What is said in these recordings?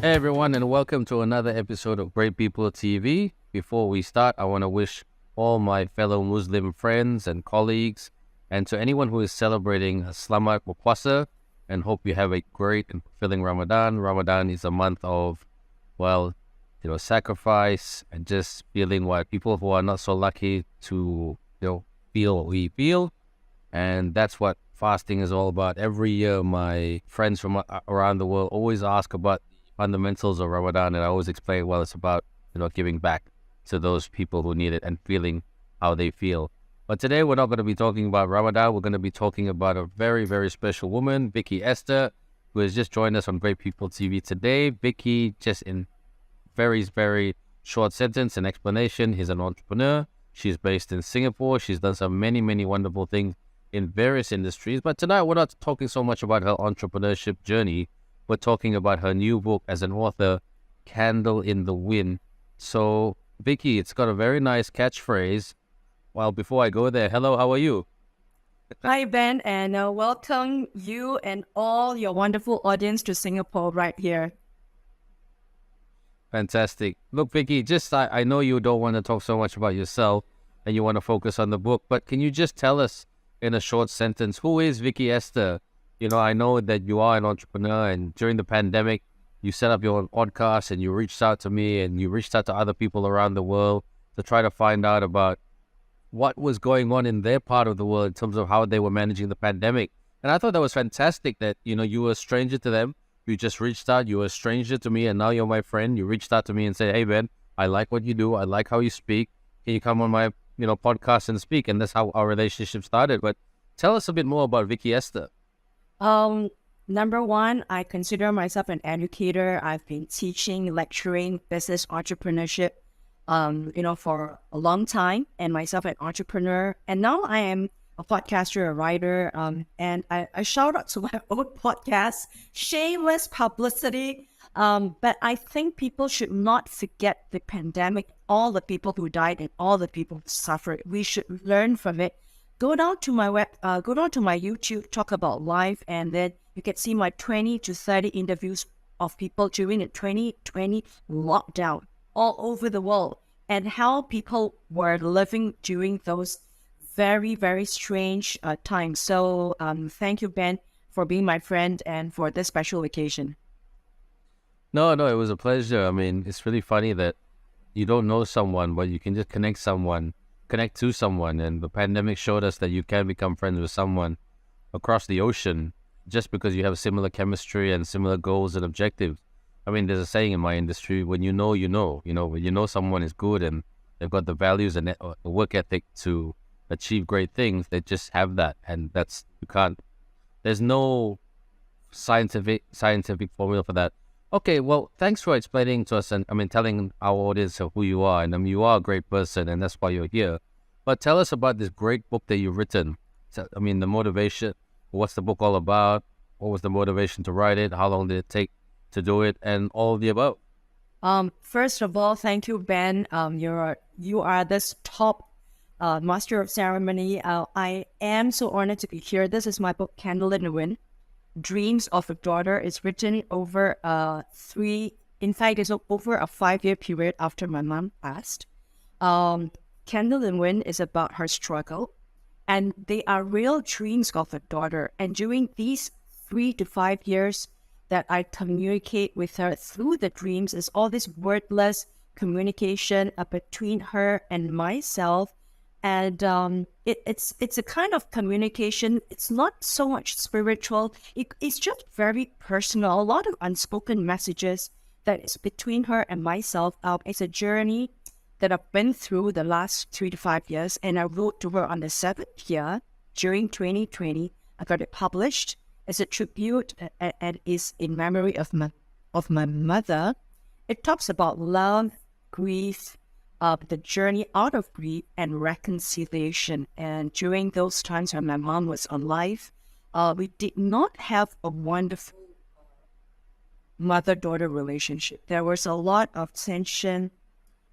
Hey everyone, and welcome to another episode of Great People TV. Before we start, I want to wish all my fellow Muslim friends and colleagues, and to anyone who is celebrating Selamat Berpuasa, and hope you have a great and fulfilling Ramadan. Ramadan is a month of, sacrifice and just feeling what people who are not so lucky to, feel what we feel. And that's what fasting is all about. Every year, my friends from around the world always ask about the fundamentals of Ramadan, and I always explain, well, it's about giving back to those people who need it and feeling how they feel. But today, we're not going to be talking about Ramadan. We're going to be talking about a very, very special woman, Viki Esther, who has just joined us on Great People TV today. Viki, just in very, very short sentence and explanation, is an entrepreneur. She's based in Singapore. She's done some many, many wonderful things in various industries. But tonight, we're not talking so much about her entrepreneurship journey. We're talking about her new book as an author, Candle in the Wind. So, Viki, it's got a very nice catchphrase. Well, before I go there, hello, how are you? Hi, Ben, and welcome you and all your wonderful audience to Singapore right here. Fantastic. Look, Viki, I know you don't want to talk so much about yourself and you want to focus on the book, but can you just tell us in a short sentence, who is Viki Esther? I know that you are an entrepreneur, and during the pandemic, you set up your own podcast and you reached out to me and you reached out to other people around the world to try to find out about what was going on in their part of the world in terms of how they were managing the pandemic. And I thought that was fantastic that, you were a stranger to them. You just reached out, you were a stranger to me, and now you're my friend. You reached out to me and said, hey, Ben, I like what you do. I like how you speak. Can you come on my, podcast and speak? And that's how our relationship started. But tell us a bit more about Viki Esther. Number one, I consider myself an educator. I've been teaching, lecturing business entrepreneurship, for a long time, and myself an entrepreneur. And now I am a podcaster, a writer, and I shout out to my own podcast, shameless publicity. But I think people should not forget the pandemic, all the people who died and all the people who suffered. We should learn from it. Go down to my YouTube, talk about life, and then you can see my 20 to 30 interviews of people during the 2020 lockdown all over the world and how people were living during those very, very strange times. So thank you, Ben, for being my friend and for this special occasion. No, it was a pleasure. I mean, it's really funny that you don't know someone, but you can just connect to someone. And the pandemic showed us that you can become friends with someone across the ocean just because you have similar chemistry and similar goals and objectives. I mean, there's a saying in my industry, when you know, when you know someone is good and they've got the values and the work ethic to achieve great things, they just have that. And there's no scientific formula for that. Okay, well, thanks for explaining to us and telling our audience of who you are. And you are a great person, and that's why you're here. But tell us about this great book that you've written. So, the motivation. What's the book all about? What was the motivation to write it? How long did it take to do it? And all of the above. First of all, thank you, Ben. You are this top master of ceremony. I am so honored to be here. This is my book, Candle in the Wind, Dreams of a Daughter. Is written over it's over a 5-year period after my mom passed. Candle in the Wind is about her struggle, and they are real dreams of a daughter. And during these 3 to 5 years that I communicate with her through the dreams, is all this wordless communication between her and myself. And it's a kind of communication. It's not so much spiritual. It's just very personal. A lot of unspoken messages that is between her and myself. It's a journey that I've been through the last 3 to 5 years. And I wrote to her on the 7th year during 2020. I got it published as a tribute and is in memory of my mother. It talks about love, grief, the journey out of grief and reconciliation. And during those times when my mom was alive, we did not have a wonderful mother-daughter relationship. There was a lot of tension.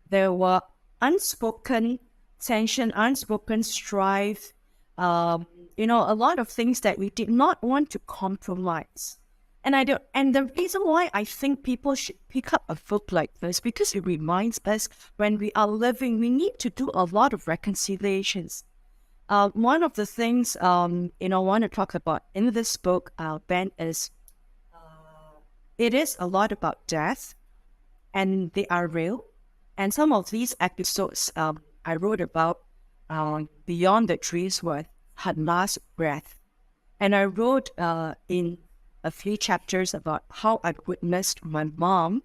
There were unspoken tension, unspoken strife, a lot of things that we did not want to compromise. And I don't, and the reason why I think people should pick up a book like this, because it reminds us when we are living, we need to do a lot of reconciliations. One of the things, I want to talk about in this book, Ben, is it is a lot about death, and they are real. And some of these episodes I wrote about beyond the trees were her last breath. And I wrote in a few chapters about how I witnessed my mom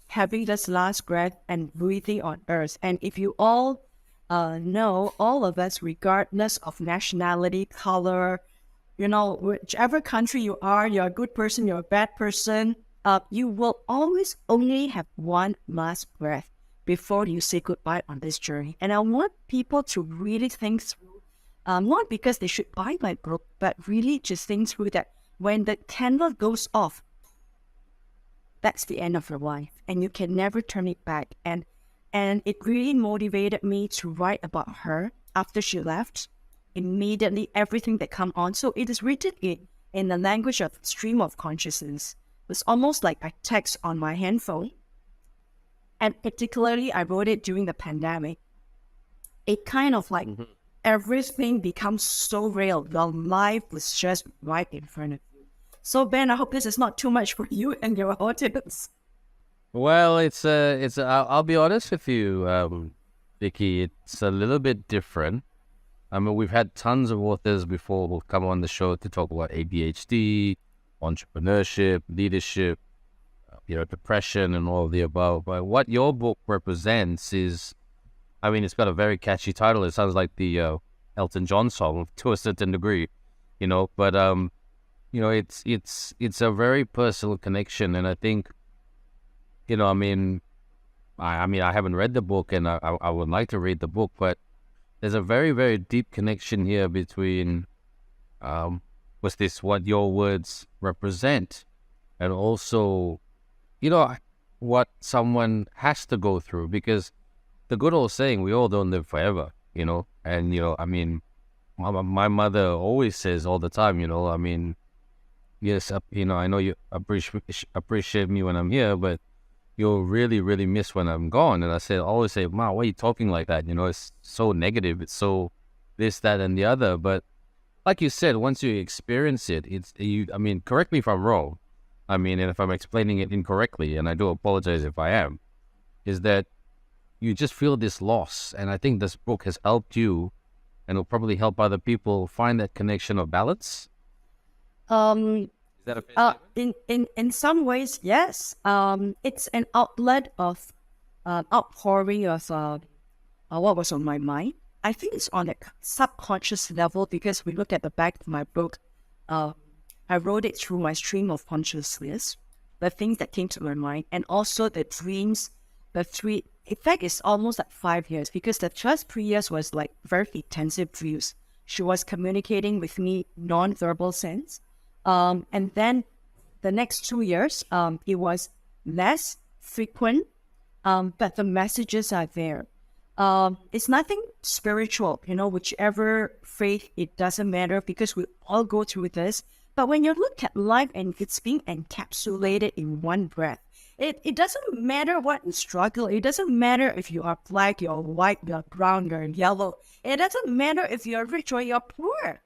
having this last breath and breathing on earth. And if you all know, all of us, regardless of nationality, color, whichever country you are, you're a good person, you're a bad person, you will always only have one last breath before you say goodbye on this journey. And I want people to really think through, not because they should buy my book, but really just think through that when the candle goes off, that's the end of your life, and you can never turn it back. And it really motivated me to write about her after she left. Immediately, everything that come on. So it is written in the language of stream of consciousness. It's almost like a text on my handphone. And particularly, I wrote it during the pandemic. It kind of like everything becomes so real. The life was just right in front of you. So Ben, I hope this is not too much for you and your audience. Well, I'll be honest with you, Viki. It's a little bit different. I mean, we've had tons of authors before who've come on the show to talk about ADHD, entrepreneurship, leadership, depression, and all of the above. But what your book represents is, I mean, it's got a very catchy title. It sounds like the Elton John song to a certain degree, But it's a very personal connection, and I think, I mean, I haven't read the book, and I would like to read the book, but there's a very, very deep connection here between what your words represent, and also, what someone has to go through, because the good old saying, we all don't live forever, and, I mean, my mother always says all the time, I mean, yes, I know you appreciate me when I'm here, but you'll really, really miss when I'm gone. And I always say, Ma, why are you talking like that? It's so negative. It's so this, that, and the other. But like you said, once you experience it, I mean, correct me if I'm wrong. I mean, and if I'm explaining it incorrectly, and I do apologize if I am, is that you just feel this loss. And I think this book has helped you, and will probably help other people find that connection of balance. Is that a fair statement? In some ways, yes. It's an outlet of outpouring of what was on my mind. I think it's on a subconscious level, because we look at the back of my book. I wrote it through my stream of consciousness, the things that came to my mind, and also the dreams. In fact, it's almost like 5 years, because the first 3 years was like very intensive dreams. She was communicating with me non-verbal sense. And then the next 2 years, it was less frequent, but the messages are there. It's nothing spiritual, whichever faith, it doesn't matter, because we all go through this. But when you look at life and it's being encapsulated in one breath, it doesn't matter what you struggle. It doesn't matter if you are black, you're white, you're brown, you're yellow. It doesn't matter if you're rich or you're poor.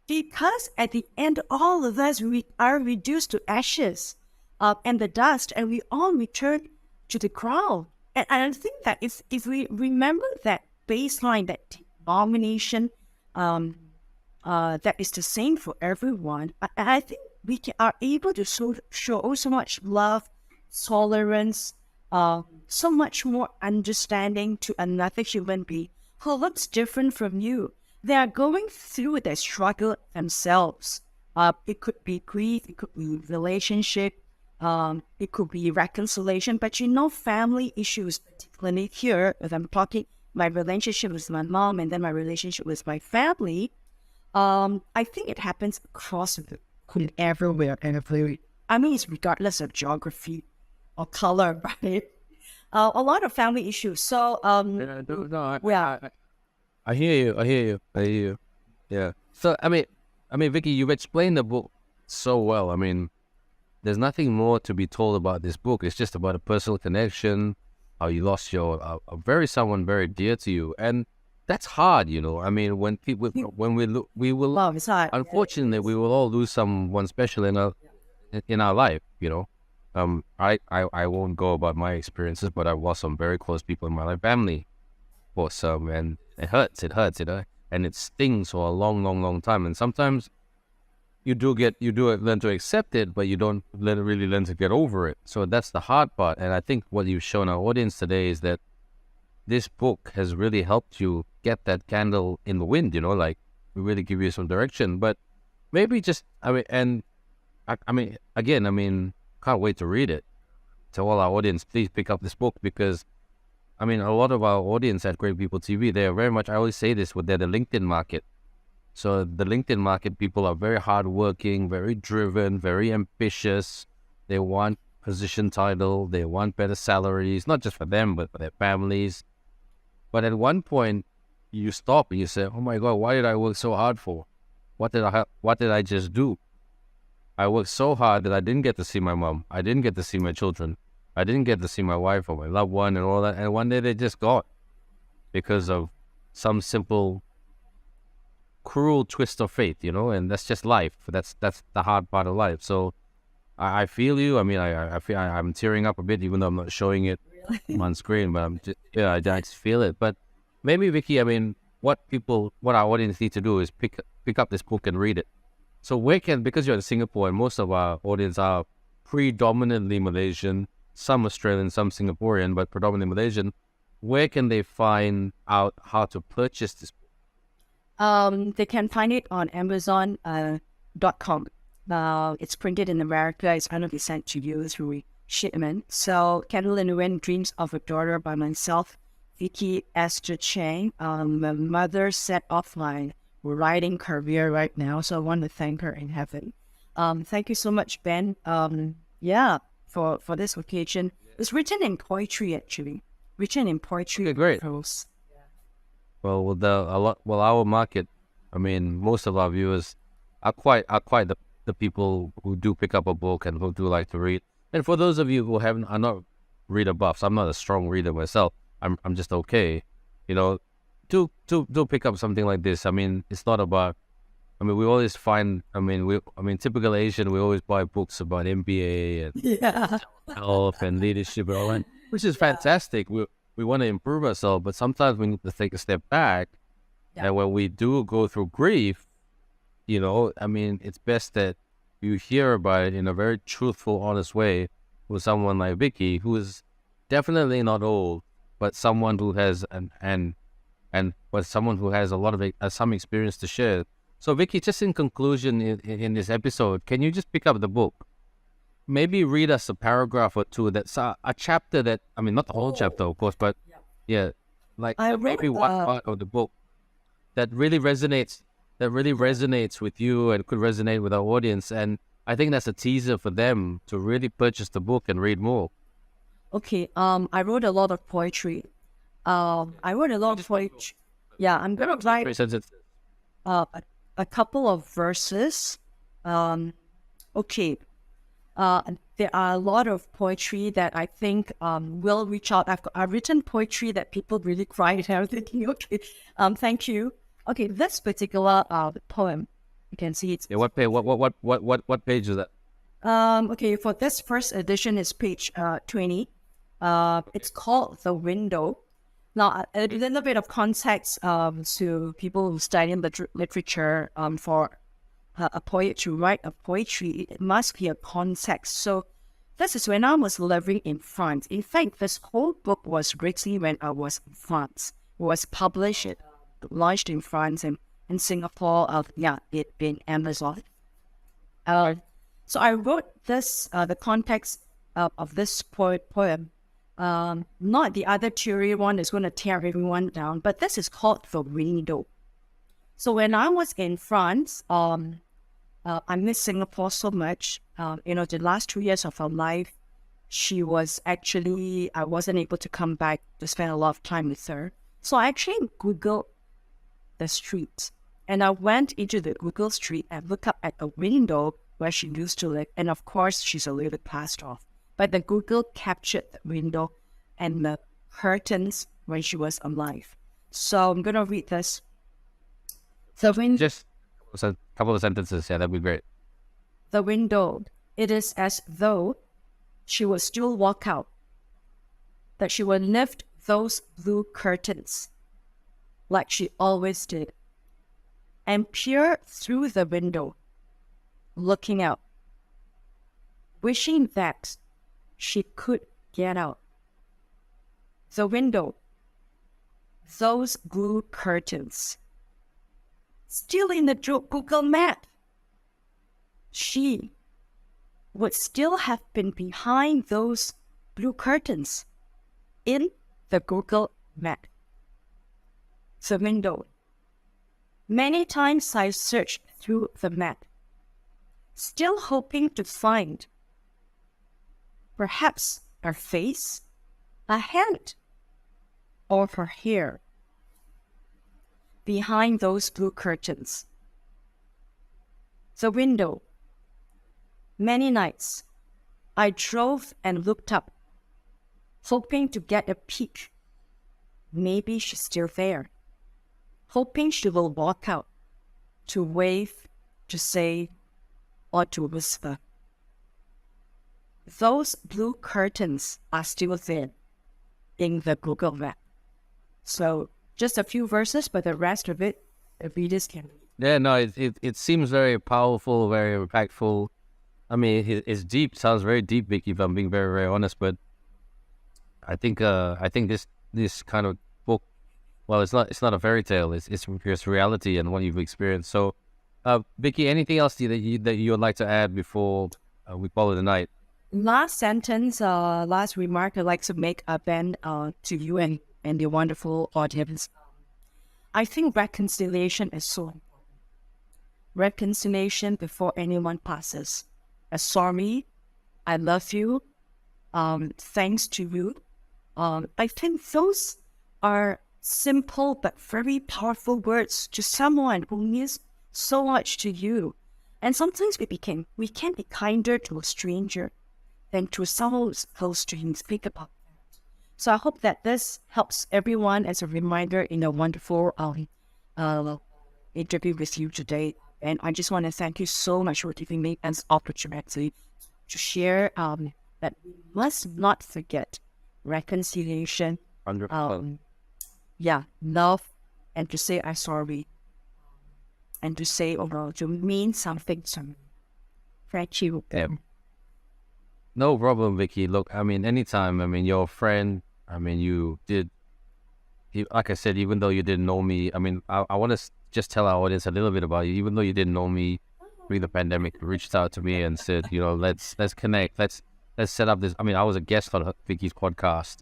Because at the end, all of us, we are reduced to ashes and the dust, and we all return to the ground. And I think that if we remember that baseline, that denomination, that is the same for everyone, I think we are able to show so much love, tolerance, so much more understanding to another human being who looks different from you. They are going through their struggle themselves. It could be grief, it could be relationship, it could be reconciliation, but family issues, particularly here, if I'm talking my relationship with my mom and then my relationship with my family, I think it happens across everywhere. I mean, it's regardless of geography or color, right? A lot of family issues. So, I hear you. Yeah. So, I mean, Viki, you've explained the book so well. I mean, there's nothing more to be told about this book. It's just about a personal connection, how you lost your someone very dear to you, and that's hard, you know. I mean, when we look, we will, Wow, it's hard. unfortunately, we will all lose someone special in our life, you know. I won't go about my experiences, but I've lost some very close people in my life, family, for some, and it hurts, you know, and it stings for a long, long, long time. And sometimes you do learn to accept it, but you don't really learn to get over it. So that's the hard part. And I think what you've shown our audience today is that this book has really helped you get that candle in the wind, you know, like we really give you some direction. But maybe just, I mean, and I mean, again, I mean, can't wait to read it. To all our audience, please pick up this book, because I mean, a lot of our audience at Great People TV, they're very much, I always say this, they're the LinkedIn market. So the LinkedIn market people are very hardworking, very driven, very ambitious. They want position title, they want better salaries, not just for them, but for their families. But at one point, you stop and you say, "Oh my God, why did I work so hard for? What did I just do? I worked so hard that I didn't get to see my mom. I didn't get to see my children. I didn't get to see my wife or my loved one and all that. And one day they just gone because of some simple, cruel twist of fate, you know. And that's just life. That's the hard part of life. So I feel you. I mean, I feel I'm tearing up a bit, even though I'm not showing it on screen. But I just feel it. But maybe, Viki, I mean, what our audience need to do is pick up this book and read it. So because you're in Singapore and most of our audience are predominantly Malaysian, some Australian, some Singaporean, but predominantly Malaysian, where can they find out how to purchase this book? They can find it on Amazon.com. It's printed in America. It's going to be sent to you through shipment. So, Candle in the Wind, Dreams of a Daughter by myself, Viki Esther Chang. My mother set off my writing career right now, so I want to thank her in heaven. Thank you so much, Ben. For this occasion. It's written in poetry, actually. Written in poetry. Okay, great. Prose. Well, our market, I mean, most of our viewers are quite the people who do pick up a book and who do like to read. And for those of you who are not reader buffs, I'm not a strong reader myself. I'm just okay, you know. Do pick up something like this. I mean, it's not about. I mean, we always find. I mean, typical Asian. We always buy books about MBA and health and leadership and all that, which is fantastic. We want to improve ourselves, but sometimes we need to take a step back. Yeah. And when we do go through grief, you know, I mean, it's best that you hear about it in a very truthful, honest way with someone like Viki, who is definitely not old, but someone who has someone who has a lot of some experience to share. So, Viki, just in conclusion, in this episode, can you just pick up the book? Maybe read us a paragraph or two. That's a chapter that, I mean, not the whole chapter, of course, but like maybe one part of the book that really resonates with you and could resonate with our audience. And I think that's a teaser for them to really purchase the book and read more. Okay. I wrote a lot of poetry. I wrote a lot of poetry. Yeah, I'm gonna write a couple of verses. Okay. There are a lot of poetry that I think will reach out. I've written poetry that people really cried, and I'm thinking, okay, thank you. Okay, this particular poem, you can see it's. Yeah, what page is that? Okay, for this first edition is page 20. It's called The Window. Now, a little bit of context to people who study literature. For a poet to write a poetry, it must be a context. So this is when I was living in France. In fact, this whole book was written when I was in France. It was published, launched in France and in Singapore. It been Amazon. So I wrote this, the context of this poem. Not the other theory one is going to tear everyone down, but this is called The Window. So when I was in France, I miss Singapore so much. The last 2 years of her life, I wasn't able to come back to spend a lot of time with her. So I actually Googled the street, and I went into the Google street and looked up at a window where she used to live. And of course, she's a little bit passed off. But the Google captured the window and the curtains when she was alive. So I'm going to read this. Just a couple of sentences. Yeah, that'd be great. The window, it is as though she would still walk out, that she would lift those blue curtains like she always did, and peer through the window, looking out, wishing that she could get out. The window, those blue curtains, still in the Google map. She would still have been behind those blue curtains in the Google map. The window. Many times I searched through the map, still hoping to find perhaps her face, a hand, or her hair behind those blue curtains. The window. Many nights I drove and looked up, hoping to get a peek. Maybe she's still there, hoping she will walk out, to wave, to say, or to whisper. Those blue curtains are still there in the Google map. So just a few verses, but the rest of it, the readers can read. Yeah, no, it seems very powerful, very impactful. I mean, it's deep. Sounds very deep, Vicky, if I'm being very, very honest. But I think this kind of book, well, it's not a fairy tale. It's reality and what you've experienced. So, Vicky, anything else that you would like to add before we call it a night? Last sentence, last remark I'd like to make, Ben, to you and the wonderful audience. I think reconciliation is so important. Reconciliation before anyone passes. Sorry, I love you, thanks to you. I think those are simple but very powerful words to someone who means so much to you. And sometimes we can be kinder to a stranger than to someone who's close to you. Speak about that. So I hope that this helps everyone as a reminder in a wonderful interview with you today. And I just want to thank you so much for giving me an opportunity to share that we must not forget reconciliation, love, and to say I'm sorry, and to say, to mean something to me. Thank you. Yeah. No problem, Vicky. Look, I mean, anytime. I mean, you're a friend. I mean, like I said, even though you didn't know me, I mean, I want to just tell our audience a little bit about you. Even though you didn't know me during the pandemic, you reached out to me and said, let's connect. Let's set up this. I mean, I was a guest on Vicky's podcast,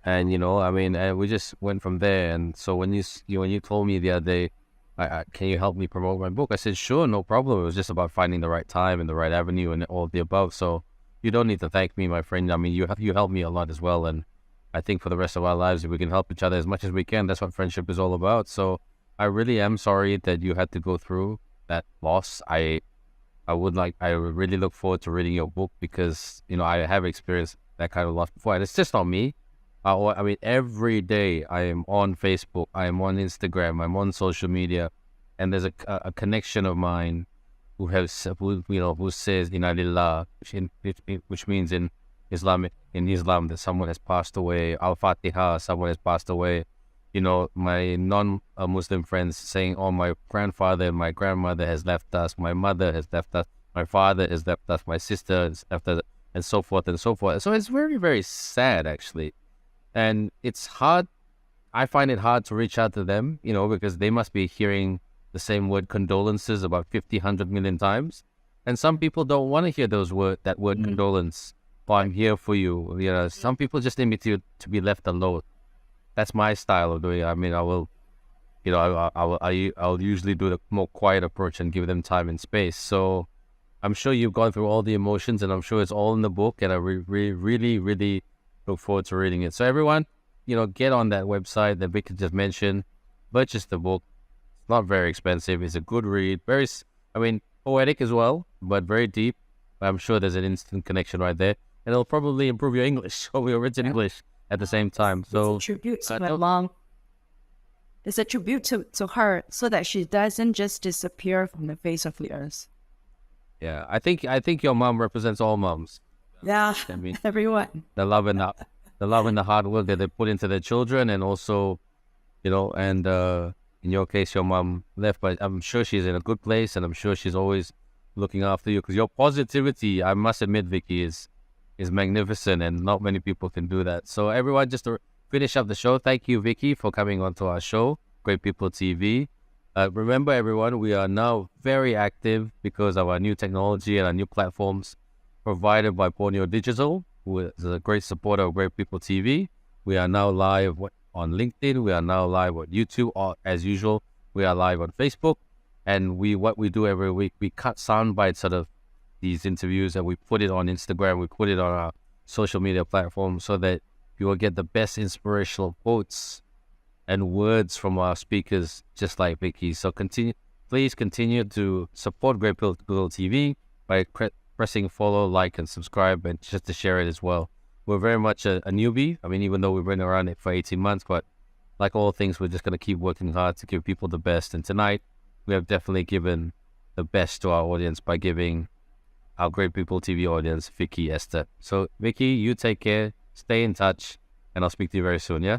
and we just went from there. And so when you told me the other day, can you help me promote my book? I said, sure, no problem. It was just about finding the right time and the right avenue and all of the above. So you don't need to thank me, my friend. I mean, you helped me a lot as well. And I think for the rest of our lives, if we can help each other as much as we can, that's what friendship is all about. So I really am sorry that you had to go through that loss. I really look forward to reading your book because, I have experienced that kind of loss before. And it's just not me. I mean, every day I am on Facebook, I am on Instagram, I'm on social media, and there's a connection of mine who says Inna Lillah, which means in Islam that someone has passed away. Al-Fatiha, someone has passed away. My non-Muslim friends saying, oh, my grandfather and my grandmother has left us, my mother has left us, my father has left us, my sister has left us, and so forth and so forth. So it's very, very sad, actually. And it's hard. I find it hard to reach out to them, because they must be hearing the same word condolences about 50, 100 million times. And some people don't want to hear that word condolence. Oh, I'm here for you. Some people just need me to be left alone. That's my style of doing it. I mean, I will, I'll usually do the more quiet approach and give them time and space. So I'm sure you've gone through all the emotions, and I'm sure it's all in the book. And I really, really look forward to reading it. So everyone, get on that website that Vicky just mentioned, purchase the book. It's not very expensive. It's a good read. poetic as well, but very deep. I'm sure there's an instant connection right there, and it'll probably improve your English or your written English at the same time. It's a So, tribute to my no- mom. It's a tribute to her so that she doesn't just disappear from the face of the earth. yeah, I think your mom represents all moms. Yeah, I mean, everyone. the hard work that they put into their children, and also, and in your case, your mom left, but I'm sure she's in a good place, and I'm sure she's always looking after you because your positivity, I must admit, Vicky, is magnificent, and not many people can do that. So everyone, just to finish up the show, thank you, Vicky, for coming onto our show, Great People TV. Remember, everyone, we are now very active because of our new technology and our new platforms provided by Borneo Digital, who is a great supporter of Great People TV. We are now live on LinkedIn. We are now live on YouTube. Or, as usual, we are live on Facebook. And what we do every week, we cut sound bites out of these interviews and we put it on Instagram. We put it on our social media platforms so that you will get the best inspirational quotes and words from our speakers, just like Vicky. So please continue to support Great People TV by pressing follow, like, and subscribe, and just to share it as well. We're very much a newbie. I mean, even though we've been around it for 18 months, but like all things, we're just going to keep working hard to give people the best. And tonight, we have definitely given the best to our audience by giving our Great People TV audience Viki Esther. So, Viki, you take care, stay in touch, and I'll speak to you very soon, yeah?